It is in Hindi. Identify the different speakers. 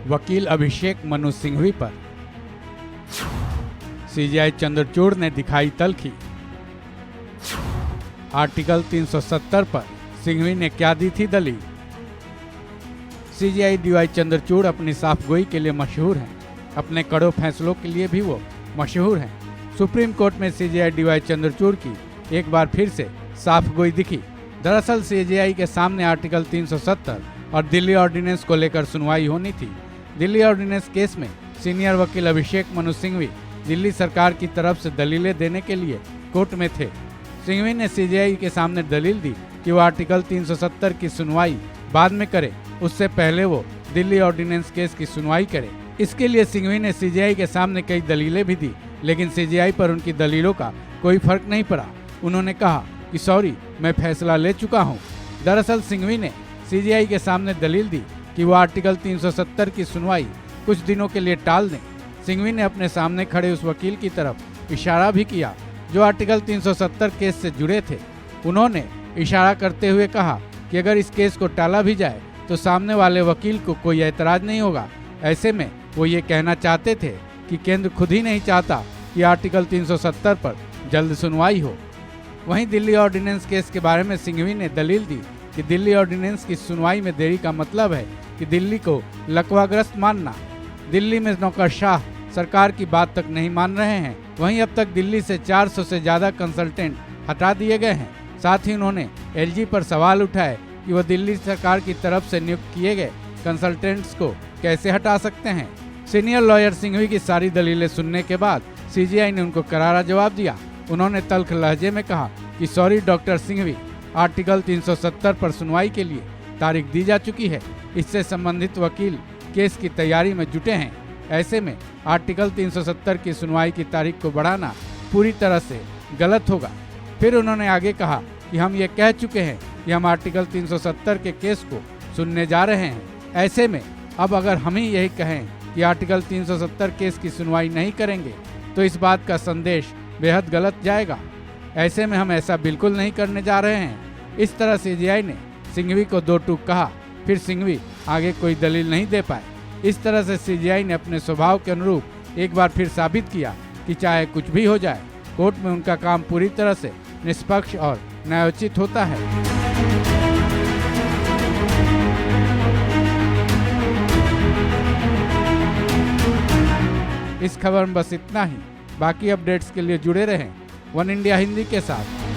Speaker 1: वकील अभिषेक मनु सिंघवी पर। सीजेआई चंद्रचूड़ ने दिखाई तल्खी। आर्टिकल 370 पर सिंघवी ने क्या दी थी दलील। सीजेआई डीवाई चंद्रचूड़ अपनी साफगोई के लिए मशहूर हैं। अपने कड़ों फैसलों के लिए भी वो मशहूर हैं। सुप्रीम कोर्ट में सीजेआई डीवाई चंद्रचूड़ की एक बार फिर से साफगोई दिखी। दरअसल सीजेआई के सामने आर्टिकल 370 और दिल्ली ऑर्डिनेंस को लेकर सुनवाई होनी थी। दिल्ली ऑर्डिनेंस केस में सीनियर वकील अभिषेक मनु सिंघवी दिल्ली सरकार की तरफ से दलीलें देने के लिए कोर्ट में थे। सिंघवी ने सीजेआई के सामने दलील दी कि वो आर्टिकल 370 की सुनवाई बाद में करे, उससे पहले वो दिल्ली ऑर्डिनेंस केस की सुनवाई करे। इसके लिए सिंघवी ने सीजेआई के सामने कई दलीलें भी दी, लेकिन सीजेआई पर उनकी दलीलों का कोई फर्क नहीं पड़ा। उन्होंने कहा कि सॉरी, मैं फैसला ले चुका हूँ। दरअसल सिंघवी ने सीजेआई के सामने दलील दी कि वो आर्टिकल 370 की सुनवाई कुछ दिनों के लिए टाल दें। सिंघवी ने अपने सामने खड़े उस वकील की तरफ इशारा भी किया जो आर्टिकल 370 केस से जुड़े थे। उन्होंने इशारा करते हुए कहा कि अगर इस केस को टाला भी जाए तो सामने वाले वकील को कोई ऐतराज नहीं होगा। ऐसे में वो ये कहना चाहते थे कि केंद्र खुद ही नहीं चाहता कि आर्टिकल 370 पर जल्द सुनवाई हो। वहीं दिल्ली ऑर्डिनेंस केस के बारे में सिंघवी ने दलील दी कि दिल्ली ऑर्डिनेंस की सुनवाई में देरी का मतलब है कि दिल्ली को लकवाग्रस्त मानना। दिल्ली में नौकरशाह सरकार की बात तक नहीं मान रहे हैं। वहीं अब तक दिल्ली से 400 से ज़्यादा कंसल्टेंट हटा दिए गए हैं। साथ ही उन्होंने एलजी पर सवाल उठाए कि वह दिल्ली सरकार की तरफ से नियुक्त किए गए कंसल्टेंट्स को कैसे हटा सकते हैं। सीनियर लॉयर सिंघवी की सारी दलीलें सुनने के बाद सीजेआई ने उनको करारा जवाब दिया। उन्होंने तल्ख लहजे में कहा कि सॉरी डॉक्टर सिंघवी, आर्टिकल 370 पर सुनवाई के लिए तारीख दी जा चुकी है। इससे संबंधित वकील केस की तैयारी में जुटे हैं। ऐसे में आर्टिकल 370 की सुनवाई की तारीख को बढ़ाना पूरी तरह से गलत होगा। फिर उन्होंने आगे कहा कि हम ये कह चुके हैं कि हम आर्टिकल 370 के केस को सुनने जा रहे हैं। ऐसे में अब अगर हम ही यही कहें कि आर्टिकल 370 केस की सुनवाई नहीं करेंगे तो इस बात का संदेश बेहद गलत जाएगा। ऐसे में हम ऐसा बिल्कुल नहीं करने जा रहे हैं। इस तरह सीजेआई ने सिंघवी को दो टूक कहा। फिर सिंघवी आगे कोई दलील नहीं दे पाए। इस तरह से सीजेआई ने अपने स्वभाव के अनुरूप एक बार फिर साबित किया कि चाहे कुछ भी हो जाए, कोर्ट में उनका काम पूरी तरह से निष्पक्ष और न्यायोचित होता है। इस खबर में बस इतना ही। बाकी अपडेट्स के लिए जुड़े रहें वन इंडिया हिंदी के साथ।